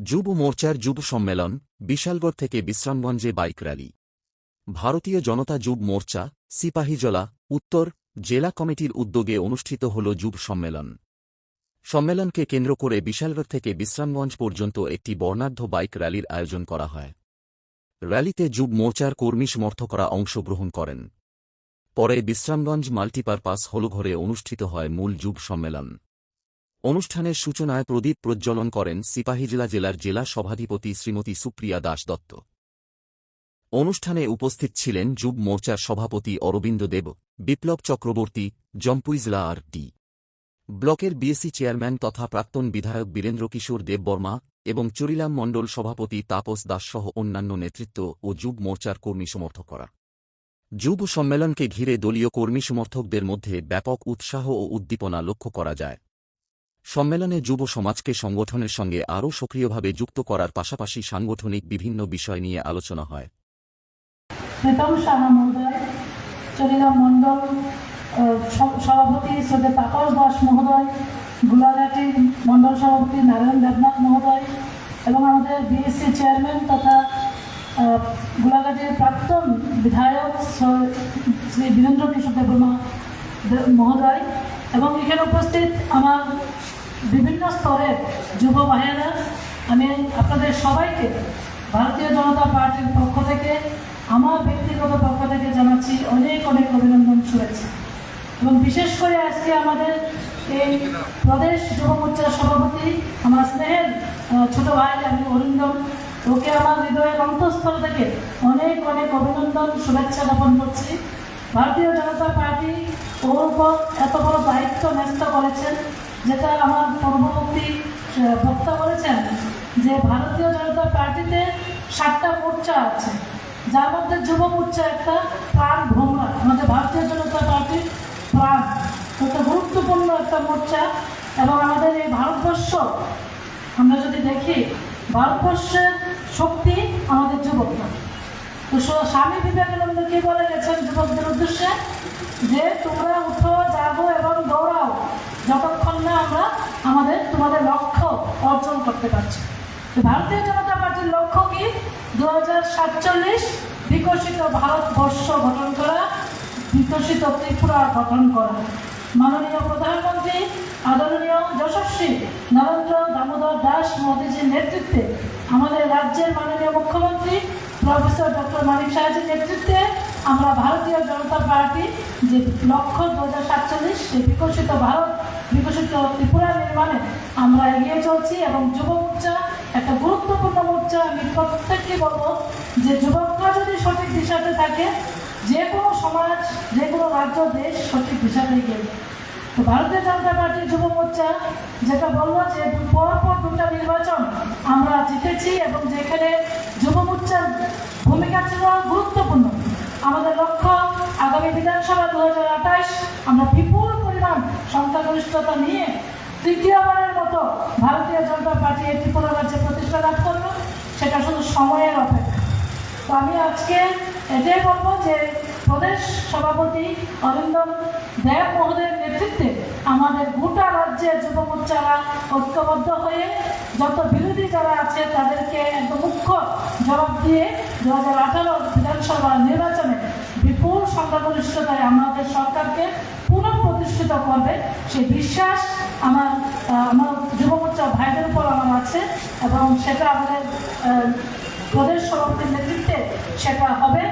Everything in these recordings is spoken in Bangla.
যুব মোর্চার যুব সম্মেলন, বিশালগড় থেকে বিশ্রামগঞ্জে বাইক র্যালি। ভারতীয় জনতা যুব মোর্চা, সিপাহীজলা, উত্তর জেলা কমিটির উদ্যোগে অনুষ্ঠিত হল যুব সম্মেলন। সম্মেলনকে কেন্দ্র করে বিশালগড় থেকে বিশ্রামগঞ্জ পর্যন্ত একটি বর্ণাঢ্য বাইক র্যালির আয়োজন করা হয়। র্যালিতে যুব মোর্চার কর্মী সমর্থকরা অংশগ্রহণ করেন। পরে বিশ্রামগঞ্জ মাল্টিপারপাস হলঘরে অনুষ্ঠিত হয় মূল যুব সম্মেলন। অনুষ্ঠানের সূচনায় প্রদীপ প্রজ্বলন করেন সিপাহীজলা জেলার জেলা সভাধিপতি শ্রীমতী সুপ্রিয়া দাস দত্ত। অনুষ্ঠানে উপস্থিত ছিলেন যুব মোর্চার সভাপতি অরবিন্দ দেব, বিপ্লব চক্রবর্তী, জম্পুইজলা আর.টি. ব্লকের বিএসি চেয়ারম্যান তথা প্রাক্তন বিধায়ক বীরেন্দ্র কিশোর দেববর্মা এবং চরিলাম মণ্ডল সভাপতি তাপস দাসসহ অন্যান্য নেতৃত্ব ও যুব মোর্চার কর্মী সমর্থকরা। যুব সম্মেলনকে ঘিরে দলীয় কর্মী সমর্থকদের মধ্যে ব্যাপক উৎসাহ ও উদ্দীপনা লক্ষ্য করা যায়। সম্মেলনে যুব সমাজকে সংগঠনের সঙ্গে আরও সক্রিয়ভাবে যুক্ত করার পাশাপাশি সাংগঠনিক বিভিন্ন বিষয় নিয়ে আলোচনা হয়। চরিলাম মণ্ডল সভাপতি শ্রদ্ধা তাপস দাস মহোদয়, গোলাঘাটি মণ্ডল সভাপতি নারায়ণ দেবনাথ মহোদয় এবং আমাদের বিএসসি চেয়ারম্যান তথা গোলাঘাটির প্রাক্তন বিধায়ক শ্রী বীরেন্দ্র কিশোর দেববর্মা মহোদয় এবং এখানে উপস্থিত আমার বিভিন্ন স্তরের যুব ভাইয়েরা, আমি আপনাদের সবাইকে ভারতীয় জনতা পার্টির পক্ষ থেকে, আমার ব্যক্তিগত পক্ষ থেকে জানাচ্ছি অনেক অনেক অভিনন্দন, শুভেচ্ছা। এবং বিশেষ করে আজকে আমাদের এই প্রদেশ যুব মোর্চার সভাপতি, আমার স্নেহের ছোট ভাই আমি অরিন্দম, ওকে আমার হৃদয়ের অন্তঃস্থল থেকে অনেক অনেক অভিনন্দন, শুভেচ্ছা জ্ঞাপন করছি। ভারতীয় জনতা পার্টি ওর উপর এত বড় দায়িত্ব ন্যস্ত করেছেন, যেটা আমার পূর্ববর্তী বক্তা বলেছেন যে ভারতীয় জনতা পার্টিতে 7টা মোর্চা আছে, যার মধ্যে যুব মোর্চা একটা প্রাণ ভোমরা, আমাদের ভারতীয় জনতা পার্টির প্রাণ, একটা গুরুত্বপূর্ণ একটা মোর্চা। এবং আমাদের এই ভারতবর্ষ আমরা যদি দেখি, ভারতবর্ষের শক্তি আমাদের যুবকরা। তো স্বামী বিবেকানন্দ কি বলে গেছেন যুবকদের উদ্দেশ্যে, যে তোমরা উঠো, জাগো এবং দৌড়াও যতক্ষণ না আমরা তোমাদের লক্ষ্য অর্জন করতে পারছি। ভারতীয় জনতা পার্টির লক্ষ্য কি? 2047 বিকশিত ভারতবর্ষ গঠন করা, বিকশিত ত্রিপুরা গঠন করা। মাননীয় প্রধানমন্ত্রী আদরণীয় যশস্বী নরেন্দ্র দামোদর দাস মোদীজির নেতৃত্বে, আমাদের রাজ্যের মাননীয় মুখ্যমন্ত্রী প্রফেসর ডক্টর মানিক সাহাজির নেতৃত্বে আমরা ভারতীয় জনতা পার্টি যে লক্ষ্য 2047 সেই বিকশিত ভারত, বিকশিত ত্রিপুরা নির্মাণে আমরা এগিয়ে চলছি। এবং যুব মোর্চা একটা গুরুত্বপূর্ণ মোর্চা। আমি প্রত্যেককে বলবো যে যুবকরা যদি সঠিক দিশাতে থাকে, যে কোনো সমাজ, যে কোনো রাজ্য, দেশ সঠিক দিশাতে গেলে। তো ভারতীয় জনতা পার্টির যুব মোর্চা যেটা বলবো যে পরপর 2টা নির্বাচন আমরা জিতেছি এবং যেখানে যুব মোর্চার ভূমিকা ছিল গুরুত্বপূর্ণ। আমাদের লক্ষ্য আগামী বিধানসভা 2028 আমরা বিপুল পরিমাণ সংখ্যাগরিষ্ঠতা নিয়ে তৃতীয়বারের মতো ভারতীয় জনতা পার্টি এই ত্রিপুরা রাজ্যে প্রতিষ্ঠা লাভ করবে, সেটা শুধু সময়ের অপেক্ষা। তো আমি আজকে এটাই বলবো যে প্রদেশ সভাপতি অরিন্দম দেব মহোদয়ের নেতৃত্বে আমাদের গোটা রাজ্যের যুব মোর্চারা ঐক্যবদ্ধ হয়ে যত বিরোধী যারা আছে তাদেরকে একদম মুখ্য জবাব দিয়ে 2018 বিধানসভা নির্বাচনে বিপুল সংখ্যাগরিষ্ঠতায় আমাদের সরকারকে পুনঃপ্রতিষ্ঠিত করবে, সেই বিশ্বাস আমার যুব মোর্চা ভাইদের উপর আমার আছে এবং সেটা আমাদের প্রদেশ সভাপতির নেতৃত্বে সেটা হবে।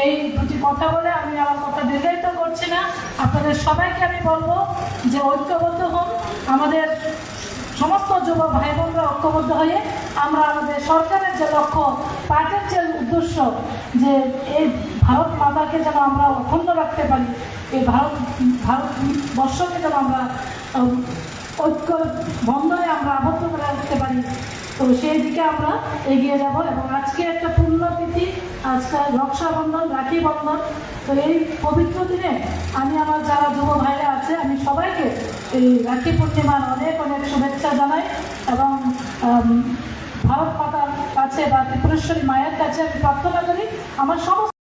এই দুটি কথা বলে আমি আমার কথা দীর্ঘায়িত করছি না। আপনাদের সবাইকে আমি বলবো যে ঐক্যবদ্ধ হন, আমাদের সমস্ত যুব ভাই বোনরা ঐক্যবদ্ধ হয়ে আমরা আমাদের সরকারের যে লক্ষ্য, পার্টির যে উদ্দেশ্য, যে এই ভারত মাতাকে যেন আমরা অখণ্ড রাখতে পারি, এই ভারতবর্ষকে যেন আমরা ঐক্য বন্ধনে আমরা আবদ্ধ করে রাখতে পারি, তো সেই দিকে আমরা এগিয়ে যাব। এবং আজকে একটা পুণ্যতিথি, আজকে রক্ষাবন্ধন, রাখি বন্ধন। তো এই পবিত্র দিনে আমি আমার যারা যুব ভাইরা আছে, আমি সবাইকে এই রাখি পূর্ণিমার অনেক অনেক শুভেচ্ছা জানাই এবং ভারত মাতার কাছে বা ত্রিপুরেশ্বরী মায়ের কাছে আমি প্রার্থনা করি আমার সমস্ত